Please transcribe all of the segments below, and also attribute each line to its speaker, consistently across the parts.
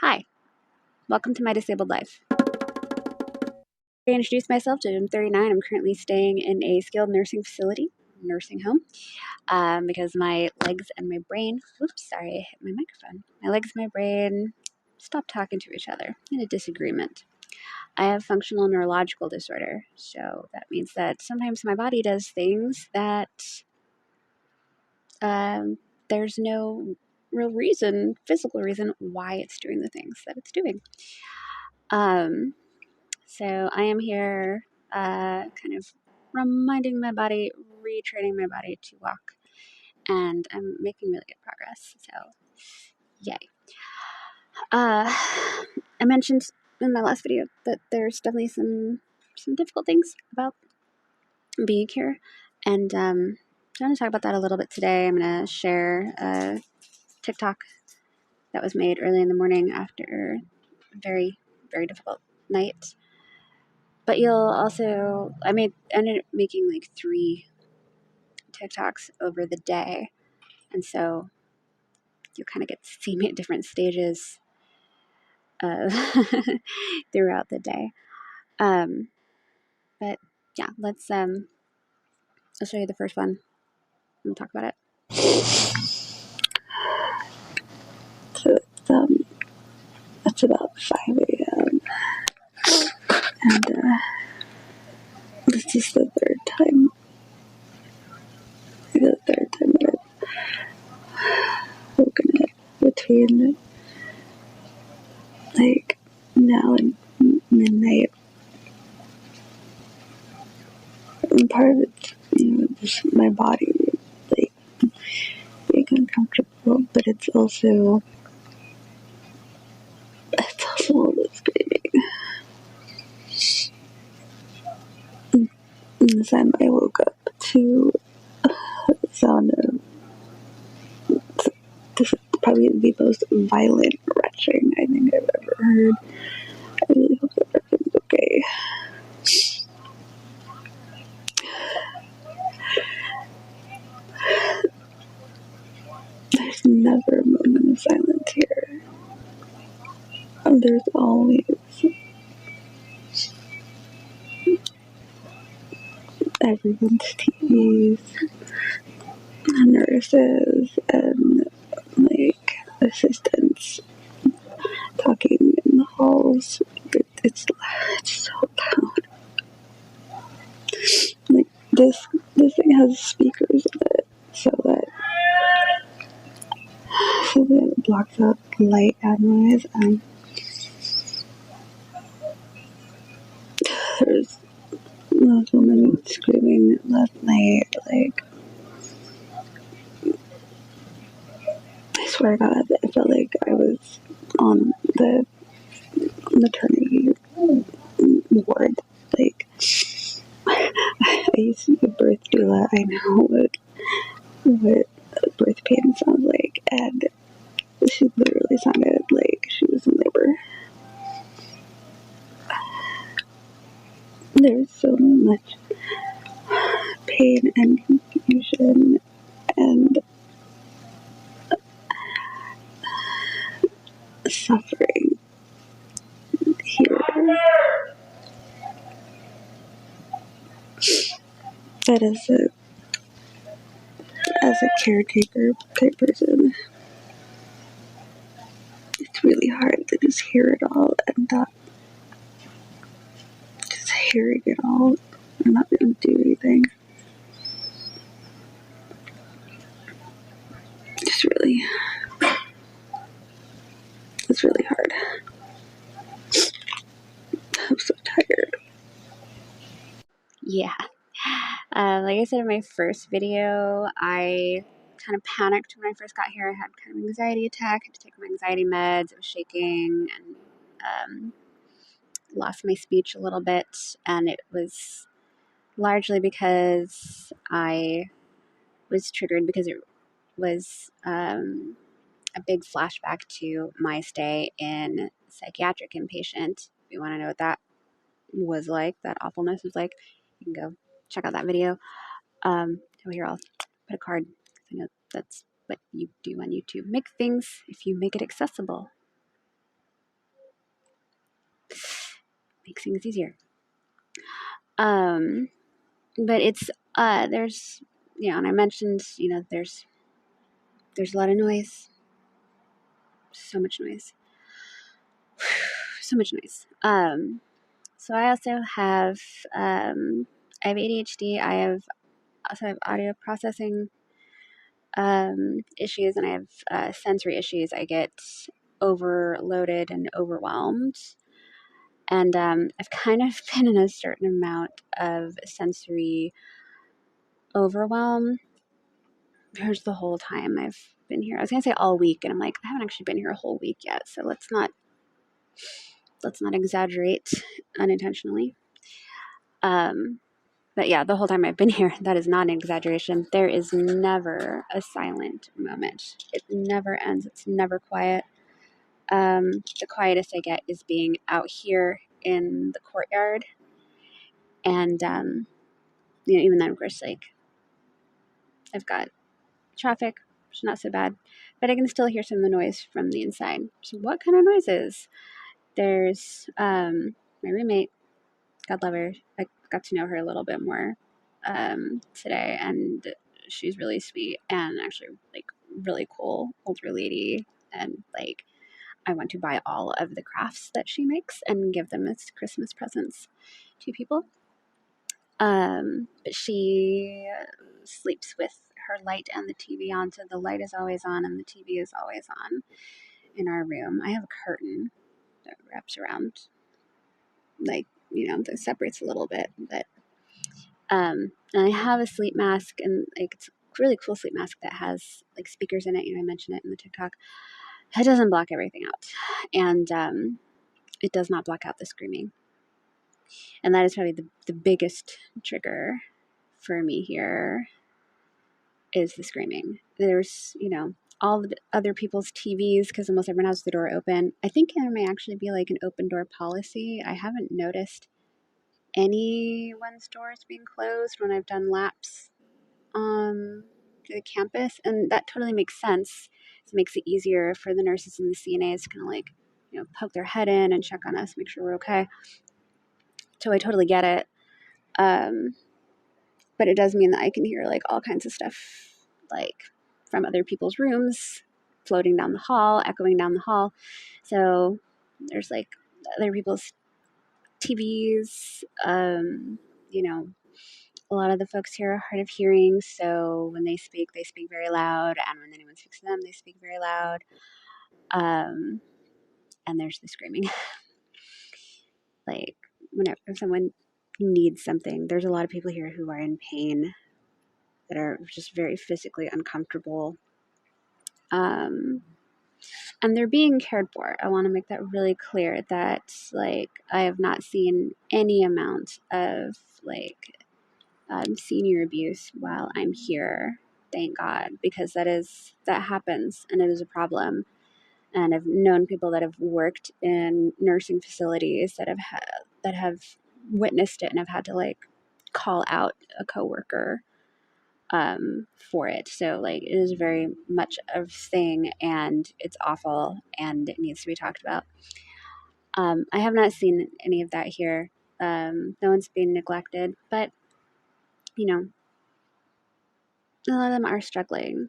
Speaker 1: Hi, welcome to my disabled life. I introduce myself. I'm 39. I'm currently staying in a skilled nursing facility, nursing home, because my legs and my brain, whoops, sorry, I hit my microphone. My legs and my brain stopped talking to each other in a disagreement. I have functional neurological disorder, so that means that sometimes my body does things that there's no real reason, physical reason, why it's doing the things that it's doing. So I am here kind of reminding my body, retraining my body to walk, and I'm making really good progress. So, yay. I mentioned in my last video that there's definitely some difficult things about being here, and I'm going to talk about that a little bit today. I'm going to share a TikTok that was made early in the morning after a very, very difficult night. But you'll also, ended up making like 3 TikToks over the day. And so you kind of get to see me at different stages of throughout the day. But yeah, I'll show you the first one and talk about it.
Speaker 2: So it's about 5 a.m. and this is the third time that I've woken up between like now and midnight. And part of it's, just my body like being uncomfortable, but it's also all the screaming. And this time I woke up to the sound of this is probably the most violent retching I think I've ever heard. I really hope that everything's okay. There's never a moment of silence here. There's always everyone's TVs, nurses, and like assistants talking in the halls. It's so loud. Like this thing has speakers in it, so that it blocks out light and noise. And there's this woman screaming last night, like, I swear to God, I felt like I was on the maternity ward. Like, I used to be a birth doula. I know what birth pain sounds like, and she literally sounded like she was in labor. There's so much pain and confusion and suffering here that as a caretaker type person, it's really hard to just hear it all and not just hearing it all and not really do anything. It's really hard. I'm so tired.
Speaker 1: Yeah. Like I said in my first video, I kind of panicked when I first got here. I had kind of an anxiety attack. I had to take my anxiety meds. I was shaking and lost my speech a little bit. And it was largely because I was triggered because it was a big flashback to my stay in psychiatric inpatient. If you want to know what that was like, that awfulness was like, you can go check out that video. Over here, I'll put a card. I know that's what you do on YouTube. Make things if you make it accessible. makes things easier. But it's there's and I mentioned there's a lot of noise, so much noise, so much noise. So I also have I have ADHD. I also have audio processing issues, and I have sensory issues. I get overloaded and overwhelmed, and I've kind of been in a certain amount of sensory overwhelm. Here's the whole time I've been here. I was gonna say all week, and I'm like, I haven't actually been here a whole week yet, so let's not exaggerate unintentionally. But yeah, the whole time I've been here, that is not an exaggeration. There is never a silent moment. It never ends. It's never quiet. The quietest I get is being out here in the courtyard, and even then, of course, like I've got traffic, which is not so bad, but I can still hear some of the noise from the inside. So, what kind of noises? There's my roommate. God love her. I got to know her a little bit more today, and she's really sweet and actually like really cool older lady. And like, I want to buy all of the crafts that she makes and give them as Christmas presents to people. But she sleeps with her light and the TV on, so the light is always on and the TV is always on in our room. I have a curtain that wraps around, like, that separates a little bit, but and I have a sleep mask, and like it's a really cool sleep mask that has like speakers in it. I mentioned it in the TikTok. It doesn't block everything out, and it does not block out the screaming, and that is probably the biggest trigger for me here is the screaming. There's all the other people's TVs because almost everyone has the door open. I think there may actually be like an open door policy. I haven't noticed anyone's doors being closed when I've done laps to the campus, and that totally makes sense. It makes it easier for the nurses and the CNAs to kind of like poke their head in and check on us, make sure we're okay. So I totally get it, but it does mean that I can hear like all kinds of stuff, like from other people's rooms, floating down the hall, echoing down the hall. So there's like other people's TVs. A lot of the folks here are hard of hearing, so when they speak very loud, and when anyone speaks to them, they speak very loud. And there's the screaming. Like, whenever someone needs something, there's a lot of people here who are in pain, that are just very physically uncomfortable. And they're being cared for. I want to make that really clear that, like, I have not seen any amount of, like, senior abuse while I'm here. Thank God, because that happens, and it is a problem. And I've known people that have worked in nursing facilities that have witnessed it and have had to like call out a coworker for it. So like it is very much a thing, and it's awful, and it needs to be talked about. I have not seen any of that here. No one's being neglected, but a lot of them are struggling,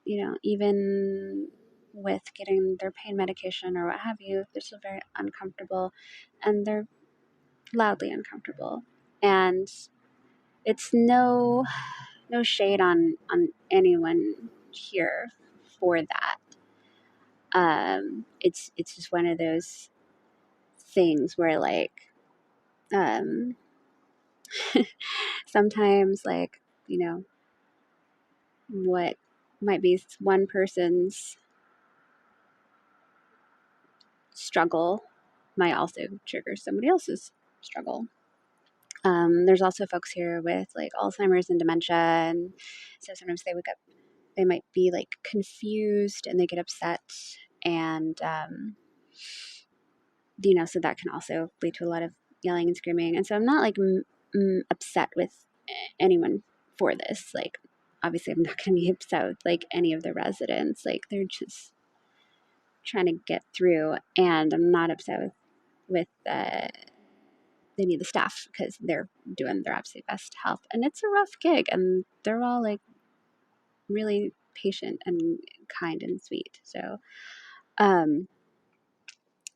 Speaker 1: even with getting their pain medication or what have you. They're still very uncomfortable, and they're loudly uncomfortable. And it's no shade on anyone here for that. It's just one of those things where like um, sometimes like what might be one person's struggle might also trigger somebody else's struggle. There's also folks here with like Alzheimer's and dementia, and so sometimes they wake up, they might be like confused and they get upset, and so that can also lead to a lot of yelling and screaming. And so I'm not like upset with anyone for this. Like, obviously, I'm not going to be upset with like any of the residents. Like, they're just trying to get through, and I'm not upset with they need the staff because they're doing their absolute best to help. And it's a rough gig, and they're all like really patient and kind and sweet. Um,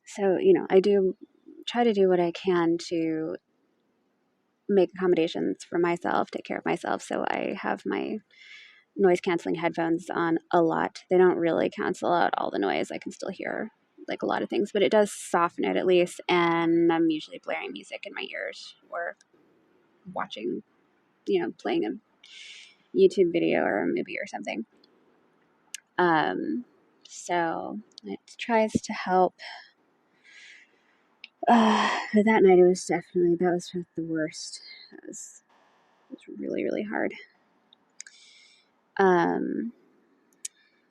Speaker 1: so, I do try to do what I can to make accommodations for myself, take care of myself. So I have my noise canceling headphones on a lot. They don't really cancel out all the noise. I can still hear like a lot of things, but it does soften it at least. And I'm usually blaring music in my ears or watching, playing a YouTube video or a movie or something. So it tries to help. But that night that was the worst. It was really, really hard.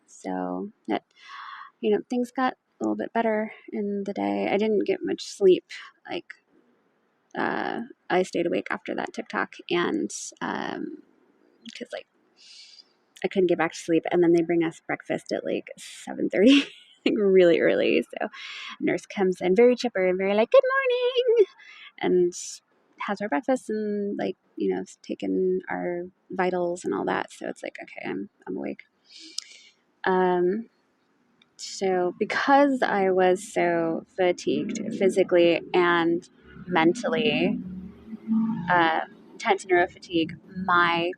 Speaker 1: So that, things got a little bit better in the day. I didn't get much sleep. Like, I stayed awake after that TikTok, and because like I couldn't get back to sleep, and then they bring us breakfast at like 7:30, like really early. So nurse comes in very chipper and very like, good morning, and has our breakfast and like, taking our vitals and all that. So it's like, okay, I'm awake. So because I was so fatigued physically and mentally, intense neurofatigue, my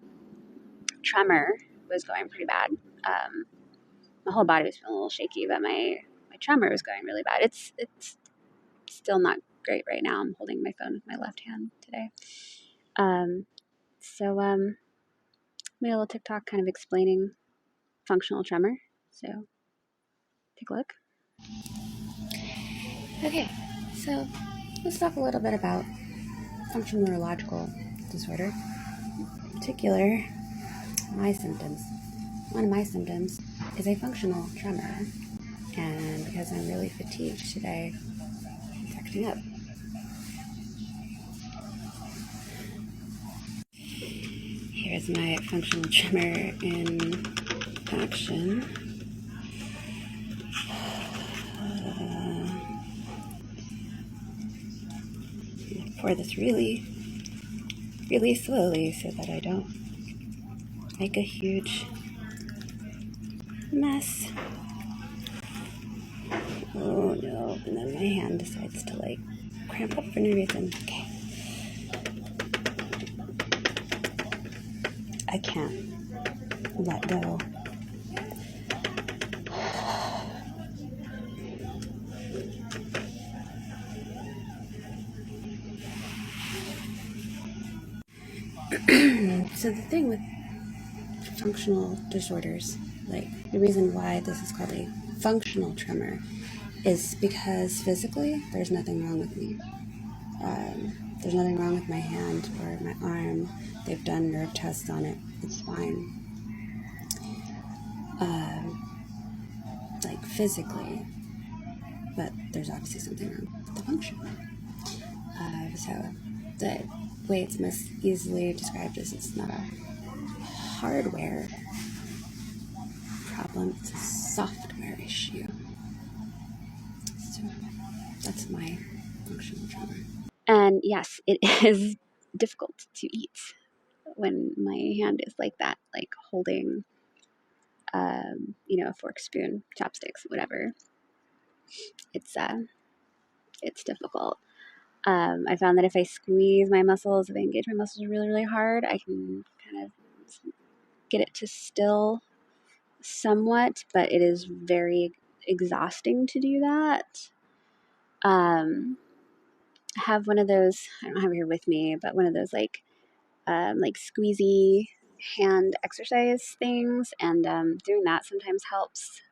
Speaker 1: tremor was going pretty bad. My whole body was feeling a little shaky, but my tremor was going really bad. It's still not great right now. I'm holding my phone with my left hand today. So made a little TikTok kind of explaining functional tremor. So take a look. Okay, so let's talk a little bit about functional neurological disorder. In particular, my symptoms. One of my symptoms is a functional tremor, and because I'm really fatigued today, it's acting up. Here's my functional tremor in action. Pour this really, really slowly so that I don't make a huge mess. Oh no, and then my hand decides to like cramp up for no reason. Okay. I can't let go. So the thing with functional disorders, like the reason why this is called a functional tremor is because physically there's nothing wrong with me. There's nothing wrong with my hand or my arm. They've done nerve tests on it. It's fine. Like physically, but there's obviously something wrong with the function. So the way it's most easily described is it's not a hardware problem, it's a software issue. So that's my functional trauma. And yes, it is difficult to eat when my hand is like that, like holding, a fork, spoon, chopsticks, whatever. It's difficult. I found that if I squeeze my muscles, if I engage my muscles really, really hard, I can kind of get it to still somewhat, but it is very exhausting to do that. I have one of those, I don't have it here with me, but one of those like squeezy hand exercise things, and doing that sometimes helps.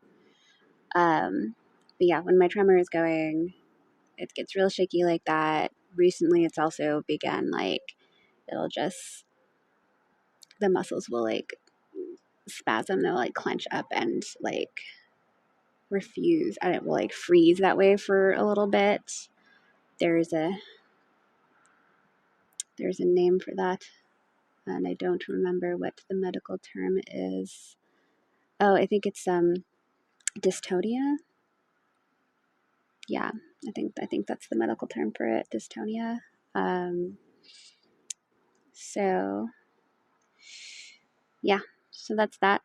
Speaker 1: But yeah, when my tremor is going, it gets real shaky like that. Recently, it's also begun like it'll just, the muscles will like spasm, they'll like clench up and like refuse, and it will like freeze that way for a little bit. There's a name for that, and I don't remember what the medical term is. Oh, I think it's dystonia. Yeah, I think that's the medical term for it, dystonia. So yeah, so that's that.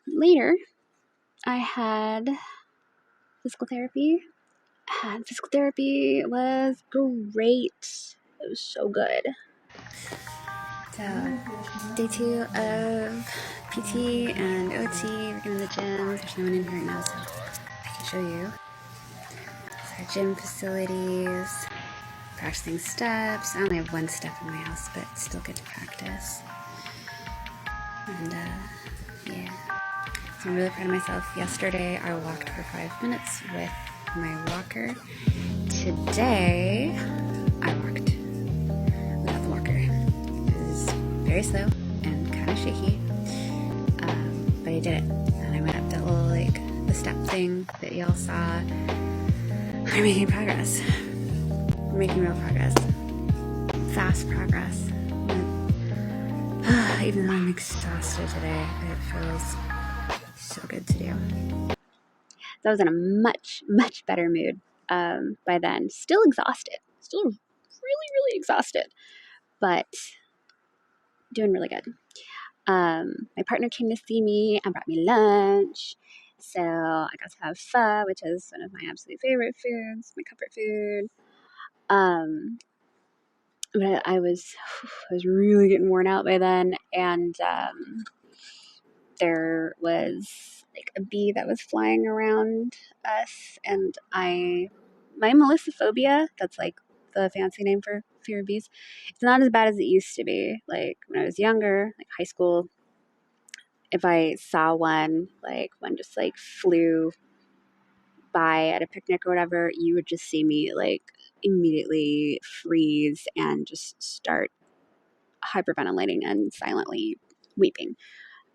Speaker 1: Later, I had physical therapy, and physical therapy was great. It was so good. So, day 2 of PT and OT. We're going to the gym. There's no one in here right now, so I can show you. It's our gym facilities, practicing steps. I only have one step in my house, but still good to practice. And yeah, so I'm really proud of myself. Yesterday, I walked for 5 minutes with my walker. Today, I walked without the walker. It was very slow and kind of shaky, but I did it. And I went up that little, the step thing that y'all saw. We're making progress. We're making real progress. Fast progress. Even though I'm exhausted today, it feels so good to do. So I was in a much, much better mood by then. Still exhausted. Still really, really exhausted. But doing really good. My partner came to see me and brought me lunch. So I got to have pho, which is one of my absolute favorite foods, my comfort food. But I was really getting worn out by then, and there was a bee that was flying around us, and my melissophobia, that's the fancy name for fear of bees, it's not as bad as it used to be. When I was younger, high school, if I saw one just flew by at a picnic or whatever, you would just see me immediately freeze and just start hyperventilating and silently weeping.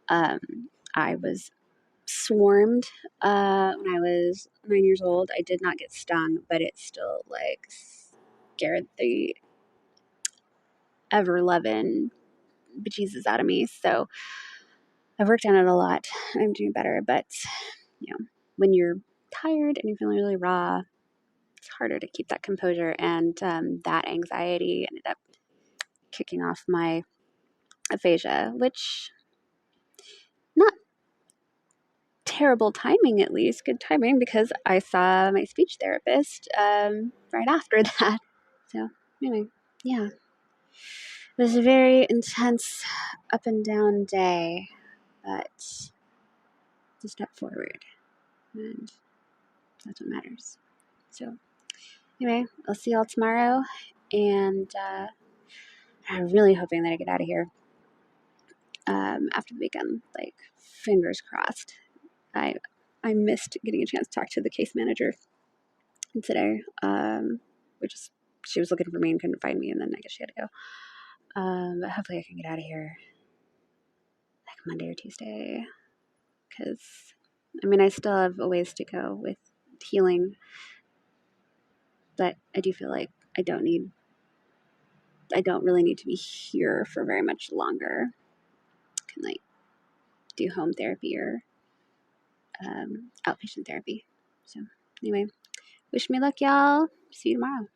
Speaker 1: I was swarmed when I was 9 years old. I did not get stung, but it still scared the ever loving bejesus out of me. So I've worked on it a lot. I'm doing better, but when you're tired and you're feeling really raw, it's harder to keep that composure, and that anxiety ended up kicking off my aphasia, which not terrible timing, at least good timing, because I saw my speech therapist right after that. So anyway, yeah, it was a very intense up and down day, but it's a step forward, and that's what matters. So anyway, I'll see y'all tomorrow, and I'm really hoping that I get out of here after the weekend. Fingers crossed. I missed getting a chance to talk to the case manager today, which is she was looking for me and couldn't find me, and then I guess she had to go. But hopefully I can get out of here Monday or Tuesday, because I still have a ways to go with healing, but I do feel like I don't really need to be here for very much longer. I can do home therapy or outpatient therapy. So anyway, wish me luck, y'all. See you tomorrow.